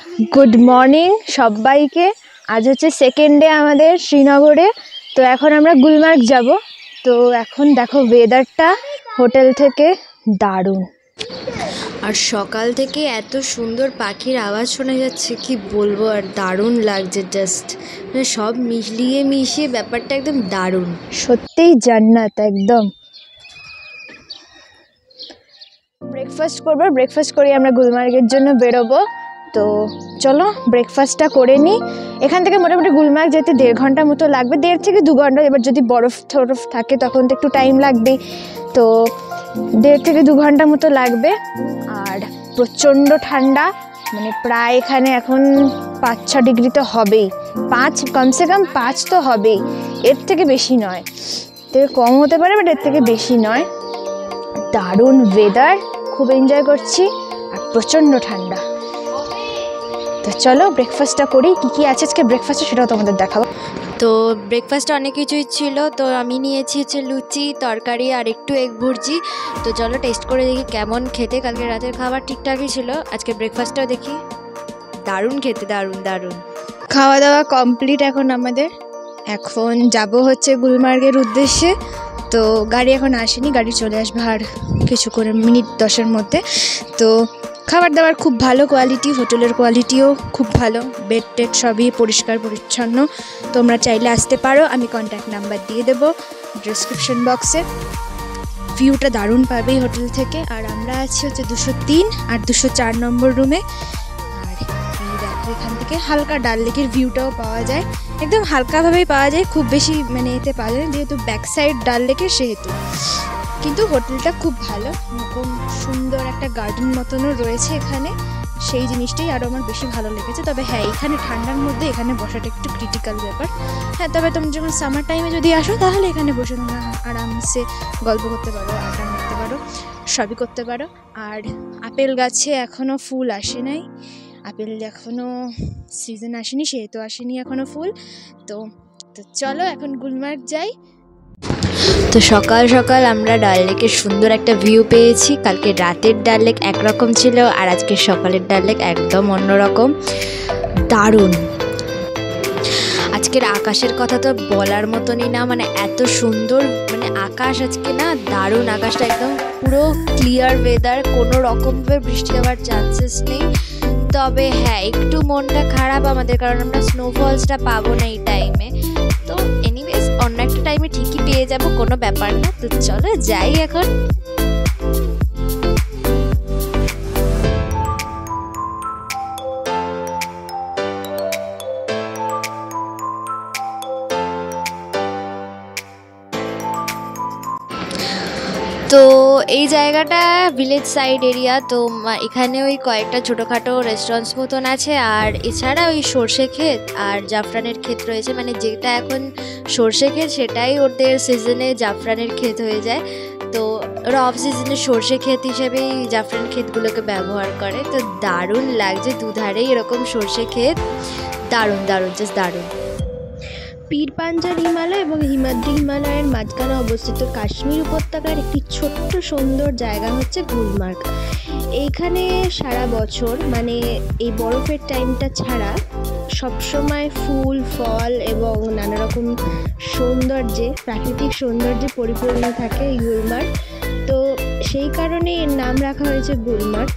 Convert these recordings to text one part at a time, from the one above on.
Good morning सबाइके आज होच्छे second day आमादेर श्रीनगरे। तो एखन आमरा गुलमार्ग जाबो। तो एखन देखो वेदारटा होटेल थेके दारुण और सकाल थेके एत सुंदर पाखिर आवाज़ शोना जाच्छे कि बोलबो और दारुण लागछे। जस्ट सब मिलिए मिशिए ব্যাপারটা एकदम दारुण, सत्यिई জান্নাত एकदम। ब्रेकफास्ट करबो, ब्रेकफास्ट करे आमरा गुलमार्गेर जोन्नो बेरोबो। तो चलो ब्रेकफास्टटा करे नी। एखान थेके मोटामुटी गुलमार्ग जेते 1.5 घंटा मतो लागबे, 1.5 থেকে 2 घंटा। एबार जोदि बरफ टरफ थाके तखन तो एकटु टाइम लागबे। तो 1.5 থেকে 2 घंटा मतो लागबे। और प्रचंड ठंडा, माने प्राय एखाने एखन 5-6 डिग्री तो हबेई। 5 कम से कम 5 तो हबेई, एर थेके बेशी नय। तो कम होते पारे बाट एर थेके बेशी नय। दारुण वेदार, खूब एनजय करछि और प्रचंड ठंडा। तो चलो ब्रेकफास्टটা করি। কি আছে আজকে ব্রেকফাস্টে সেটাও তোমাদের দেখাবো। তো ব্রেকফাস্টে অনেক কিছুই ছিল। তো আমি নিয়েছি হচ্ছে লুচি তরকারি আর একটু এগ ভুর্জি। তো চলো টেস্ট করে দেখি কেমন খেতে। কালকে রাতের খাবার ঠিকঠাকই ছিল, আজকে ব্রেকফাস্টটাও দেখি। দারুণ খেতে, দারুণ দারুণ। খাওয়া দাওয়া কমপ্লিট এখন আমাদের। এখন যাব হচ্ছে গুলমার্গের উদ্দেশ্যে। তো গাড়ি এখন আসেনি, গাড়ি চলে আসবে আর কিছু করে মিনিট 10-এর মধ্যে। তো খাবার দাবার খুব ভালো কোয়ালিটি, হোটেলের কোয়ালিটিও খুব ভালো, বেড টেড সবই পরিষ্কার পরিচ্ছন্ন। তোমরা চাইলে আসতে পারো, আমি কন্ট্যাক্ট নাম্বার দিয়ে দেবো ডিসক্রিপশন বক্সে। ভিউটা দারুণ পাবে এই হোটেল থেকে। আর আমরা আছি হচ্ছে 203 আর 204 নম্বর রুমে। আর এই দেখো এখান থেকে হালকা ডাল লেকের ভিউটাও পাওয়া যায়, একদম হালকাভাবেই পাওয়া যায়, খুব বেশি মানে এতে পাওয়া যায় না, যেহেতু ব্যাক সাইড ডাল লেকের সেহেতু। কিন্তু হোটেলটা খুব ভালো, এরকম সুন্দর একটা গার্ডেন মতনও রয়েছে এখানে, সেই জিনিসটাই আরও আমার বেশি ভালো লেগেছে। তবে হ্যাঁ, এখানে ঠান্ডার মধ্যে এখানে বসাটা একটু ক্রিটিক্যাল ব্যাপার। হ্যাঁ, তবে তুমি যখন সামার টাইমে যদি আসো তাহলে এখানে বসে তোমরা আরামসে গল্প করতে পারো, আড্ডা মারতে পারো, সবই করতে পারো। আর আপেল গাছে এখনও ফুল আসে নাই, আপেল এখনও সিজন আসেনি, সেহেতু আসেনি এখনও ফুল। তো চলো এখন গুলমার্গ যাই। তো সকাল সকাল আমরা ডাল লেকের সুন্দর একটা ভিউ পেয়েছি। কালকে রাতের ডাল লেক একরকম ছিল আর আজকে সকালের ডাল লেক একদম অন্যরকম, দারুণ। আজকের আকাশের কথা তো বলার মতনই না, মানে এত সুন্দর, মানে আকাশ আজকে না দারুণ। আকাশটা একদম পুরো ক্লিয়ার ওয়েদার, কোনো রকমভাবে বৃষ্টি হওয়ার চান্সেস নেই। তবে হ্যাঁ, একটু মনটা খারাপ আমাদের, কারণ আমরা স্নোফলসটা পাবো না এই টাইমে। তো এনিওয়েজ অন্য একটা টাইমে ঠিকই পেয়ে যাব, কোনো ব্যাপার না। তো চলো যাই এখন। তো এই জায়গাটা ভিলেজ সাইড এরিয়া। তো এখানে ওই কয়েকটা ছোটোখাটো রেস্টুরেন্টস মতন আছে, আর এছাড়া ওই সর্ষে ক্ষেত আর জাফরানের ক্ষেত রয়েছে। মানে যেটা এখন সর্ষে ক্ষেত সেটাই ওদের সিজনে জাফরানের ক্ষেত হয়ে যায়। তো ওরা অফ সিজনে সর্ষে ক্ষেত হিসেবেই জাফরান ক্ষেতগুলোকে ব্যবহার করে। তো দারুণ লাগছে, দুধারেই এরকম সর্ষে ক্ষেত, দারুণ দারুণ, জাস্ট দারুণ। পীরপাঞ্জাল হিমালয় এবং হিমাদ্রি হিমালয়ের মাঝখানে অবস্থিত কাশ্মীর উপত্যকার একটি ছোট্ট সুন্দর জায়গা হচ্ছে গুলমার্গ। এইখানে সারা বছর, মানে এই বরফের টাইমটা ছাড়া সবসময় ফুল ফল এবং নানা রকম সৌন্দর্যে, প্রাকৃতিক সৌন্দর্যে পরিপূর্ণ থাকে এই গুলমার্গ। তো সেই কারণে এর নাম রাখা হয়েছে গুলমার্গ।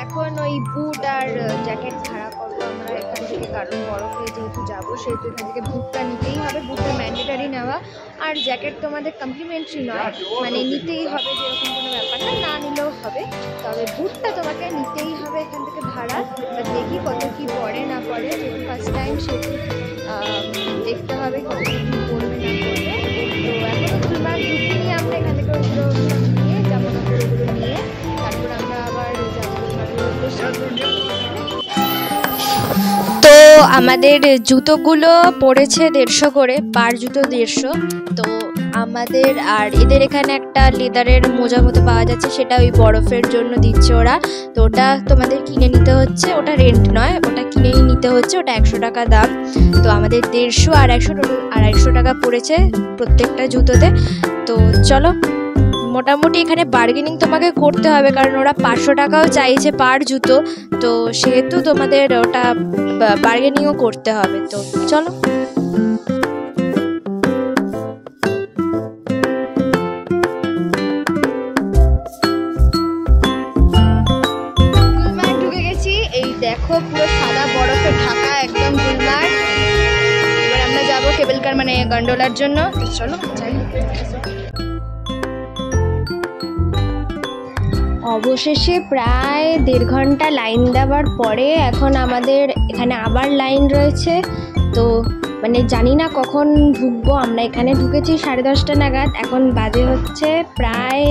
এখন ওই বুট আর জ্যাকেট ভাড়া করবো আমরা এখান থেকে, কারণ বরফে যেহেতু যাবো সেহেতু এখান থেকে বুটটা নিতেই হবে। বুটটা ম্যান্ডেটারি নেওয়া, আর জ্যাকেট তোমাদের কমপ্লিমেন্টারি নয়, মানে নিতেই হবে, যেরকম কোনো ব্যাপার না, না নিলেও হবে। তবে বুটটা তোমাকে নিতেই হবে এখান থেকে ভাড়া। এবার দেখি কত কী পড়ে না পড়ে, যেহেতু ফার্স্ট টাইম সেহেতু দেখতে হবে কত কী পড়বে না পড়বে। তো এখনও গুলমার্গ ঢুকিনি আমরা, এখান থেকে ওগুলো নিয়ে যাবো না, ওগুলো নিয়ে তারপর আমরা আবার যাবো গুলমার্গের উদ্দেশ্যে। তো আমাদের জুতোগুলো পড়েছে 150 করে, পার জুতো 150। তো আমাদের আর এদের এখানে একটা লেদারের মোজা মতো পাওয়া যাচ্ছে, সেটা ওই বরফের জন্য দিচ্ছে ওরা। তো ওটা তোমাদের কিনে নিতে হচ্ছে, ওটা রেন্ট নয়, ওটা কিনেই নিতে হচ্ছে, ওটা 100 টাকা দাম। তো আমাদের 150 আর 100 টোটাল 250 টাকা পড়েছে প্রত্যেকটা জুতোতে। তো চলো, মোটামুটি এখানে বার্গেনিং তোমাকে করতে হবে, কারণ ওরা 500 টাকাও চাইছে পার জুতো, তো সেহেতু তোমাদের ওটা বার্গেনিংও করতে হবে। তো চলো। গুলমার্গ ঢুকে গেছি, এই দেখো পুরো সাদা বরফে ঢাকা একদম গুলমার্গ। এবার আমরা যাবো কেবল কার মানে গন্ডোলার জন্য। তো চলো যাই। অবশেষে প্রায় 1.5 ঘন্টা লাইন দেওয়ার পরে এখন আমাদের এখানে আবার লাইন রয়েছে। তো মানে জানি না কখন ঢুকবো, আমরা এখানে ঢুকেছি 10:30 নাগাদ, এখন বাজে হচ্ছে প্রায়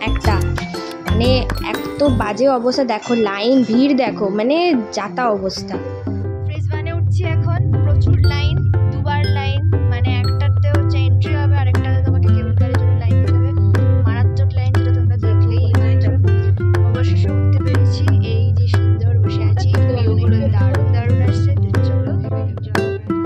1টা। মানে এত বাজে অবস্থা, দেখো লাইন, ভিড় দেখো, মানে যাতা অবস্থা। ফেজ 1-এ উঠছি এখন, প্রচুর লাইন, দুবার লাইন, মানে একটাতে হচ্ছে এন্ট্রি হবে আর একটাতে তোমাকে কেবল কারের জন্য লাইন দিতে হবে। মারাত্মক লাইন, যেটা তোমরা দেখলেই। অবশেষে উঠতে পেরেছি, এই যে সুন্দর বসে আছি, ভিউগুলো দারুণ দারুণ আসছে। তো চলো enjoy করা যাক।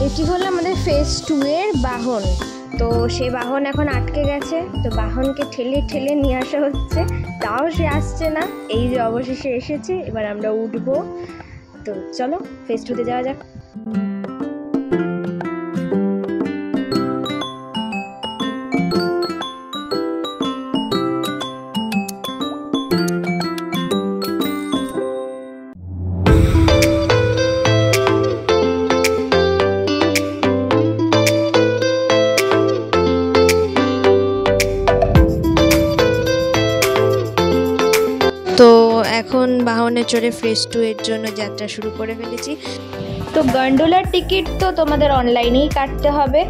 এটি হলো আমাদের ফেজ 2 এর বাহন। তো সে বাহন এখন আটকে গেছে, তো বাহনকে ঠেলে ঠেলে নিয়ে আসা হচ্ছে, তাও সে আসছে না। এই যে অবশেষে এসেছে, এবার আমরা উঠবো। তো চলো ফেজ 2-তে যাওয়া যাক। তো এখন বাহনে চড়ে ফেজ 2 এর জন্য যাত্রা শুরু করে ফেলেছি। তো গন্ডোলার টিকিট তো তোমাদের অনলাইনেই কাটতে হবে,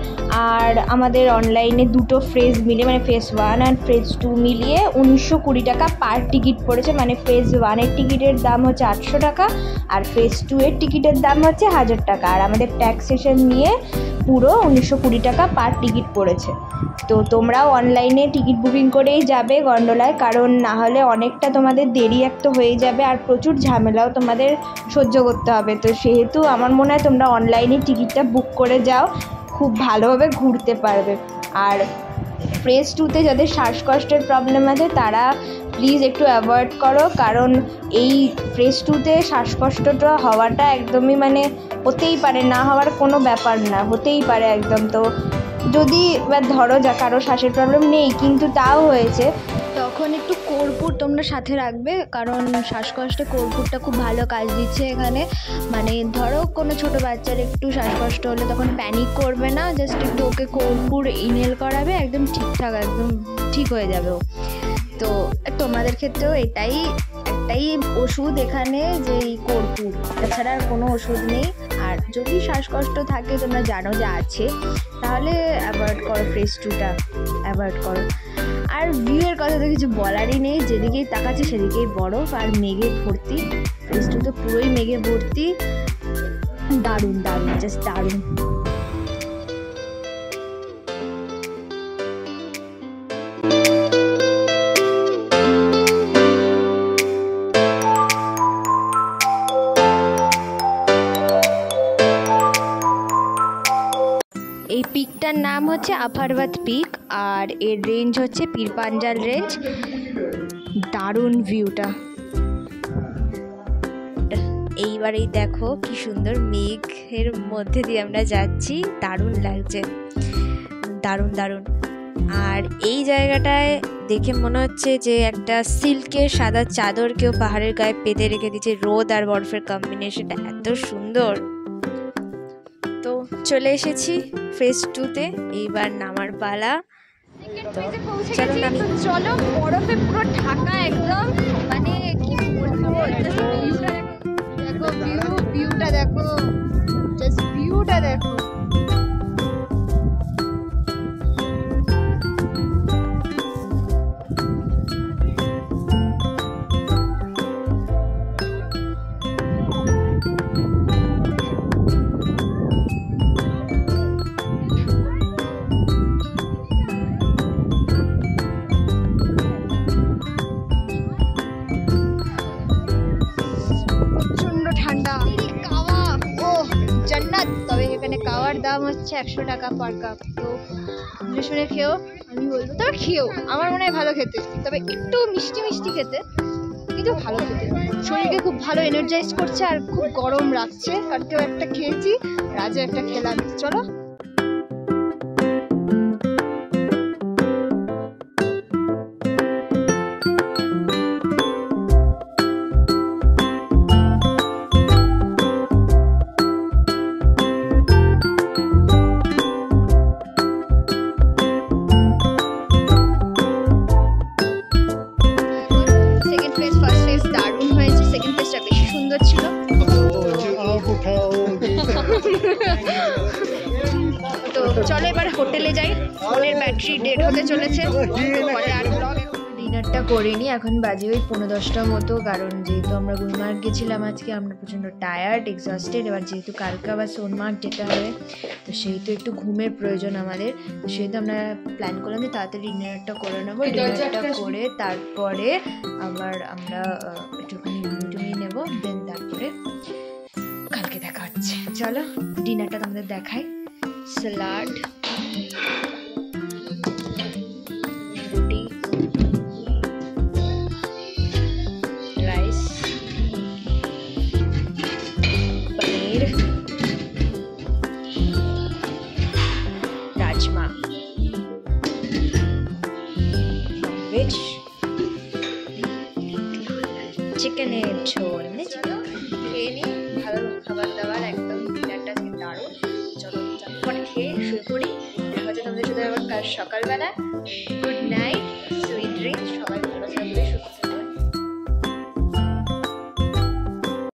আর আমাদের অনলাইনে দুটো ফেজ মিলে মানে ফেজ 1 আর ফেজ 2 মিলিয়ে 1920 টাকা পার টিকিট পড়েছে। মানে ফেজ 1-এর টিকিটের দাম হচ্ছে 800 টাকা আর ফেজ 2 এর টিকিটের দাম হচ্ছে 1000 টাকা, আর আমাদের ট্যাক্সেশন নিয়ে পুরো 1920 টাকা পার টিকিট পড়েছে। তো তোমরাও অনলাইনে টিকিট বুকিং করেই যাবে গন্ডোলায়, কারণ না হলে অনেকটা তোমাদের দেরি একটা হয়ে যাবে আর প্রচুর ঝামেলাও তোমাদের সহ্য করতে হবে। তো সেহেতু আমার মনে হয় তোমরা অনলাইনে টিকিটটা বুক করে যাও, খুব ভালোভাবে ঘুরতে পারবে। আর ফেজ 2-তে যাদের শ্বাসকষ্টের প্রবলেম আছে তারা প্লিজ একটু অ্যাভয়েড করো, কারণ এই ফেজ 2-তে শ্বাসকষ্টটা হওয়াটা একদমই মানে হতেই পারে, না হওয়ার কোনো ব্যাপার না, হতেই পারে একদম। তো যদি এবার ধরো যা কারো শ্বাসের প্রবলেম নেই কিন্তু তাও হয়েছে, তখন একটু কর্পূর তোমরা সাথে রাখবে, কারণ শ্বাসকষ্টে কর্পূরটা খুব ভালো কাজ দিচ্ছে এখানে। মানে ধরো কোনো ছোটো বাচ্চার একটু শ্বাসকষ্ট হলে তখন প্যানিক করবে না, জাস্ট একটু ওকে কর্পূর ইনহেল করাবে, একদম ঠিকঠাক একদম ঠিক হয়ে যাবে ও। তো তোমাদের ক্ষেত্রেও একটাই ওষুধ এখানে, যে এই কর্পূর, তাছাড়া আর কোনো ওষুধ নেই। আর যদি শ্বাসকষ্ট থাকে তোমরা জানো যে আছে, তাহলে অ্যাভয়েড করো, ফেজ 2টা অ্যাভয়েড করো। আর ভিউয়ের কথা তো কিছু বলারই নেই, যেদিকেই তাকাচ্ছে সেদিকেই বরফ আর মেঘে ভর্তি। ফেজ 2 তো পুরোই মেঘে ভর্তি, দারুণ দারুণ, জাস্ট দারুণ। এই পিকটার নাম হচ্ছে আফারবাদ পিক, আর এর রেঞ্জ হচ্ছে পীরপাঞ্জাল রেঞ্জ। দারুণ ভিউটা। এইবারেই দেখো কি সুন্দর মেঘের মধ্যে দিয়ে আমরা যাচ্ছি, দারুণ লাগছে, দারুণ দারুণ। আর এই জায়গাটায় দেখে মনে হচ্ছে যে একটা সিল্কের সাদা চাদর কেউ পাহাড়ের গায়ে পেতে রেখে দিয়েছে, রোদ আর বরফের কম্বিনেশনটা এত সুন্দর। তো চলে এসেছি ফেজ 2-তে, এইবার নামার পালা। চলো নামি। চলো, বরফে পুরো ঢাকা একদম, মানে কি বলবো, দেখো ভিউটা দেখো, জাস্ট ভিউটা দেখো। জান্নাত। তবে এখানে কাওয়ার দাম হচ্ছে 100 টাকা পার কাপ। তো বুঝে শুনে খেও, আমি বলবো তবে খেও, আমার মনে হয় ভালো খেতে, তবে একটু মিষ্টি মিষ্টি খেতে, কিন্তু ভালো খেতে, শরীরকে খুব ভালো এনার্জাইজ করছে আর খুব গরম রাখছে। কালকেও একটা খেয়েছি, রাজও একটা খেলাম। চলো তো চলো এবার হোটেলে যাই, ফোনের ব্যাটারি ডেড হতে চলেছে। ডিনারটা করিনি, এখন বাজে ওই 9:10টার মতো, কারণ যেহেতু আমরা গুলমার্গ গেছিলাম আজকে, আমরা প্রচণ্ড টায়ার্ড, এক্সস্টেড। এবার যেহেতু কালকে আবার সোনমার্গ যেতে হবে, তো সেহেতু একটু ঘুমের প্রয়োজন আমাদের, তো সেহেতু আমরা প্ল্যান করলাম যে তাড়াতাড়ি ডিনারটা করে নেবো। ডিনারটা করে তারপরে আবার আমরা একটুখানি ঘুমিয়ে নেবো, দেন তারপরে কালকে দেখা হচ্ছে। চলো ডিনারটা তোমাদের দেখাই। স্যালাড, রুটি, রাইস, পনির, রাজমা, ভেজ, চিকেনের ঝোল। খেয়ে নিই, ভালো খাবার দাবার, একদম ডিনারটা দারুণ। চলো চটপট খেয়ে শুয়ে পড়ি, দেখা হচ্ছে তোমাদের সাথে আবার কাল সকালবেলা। Good night.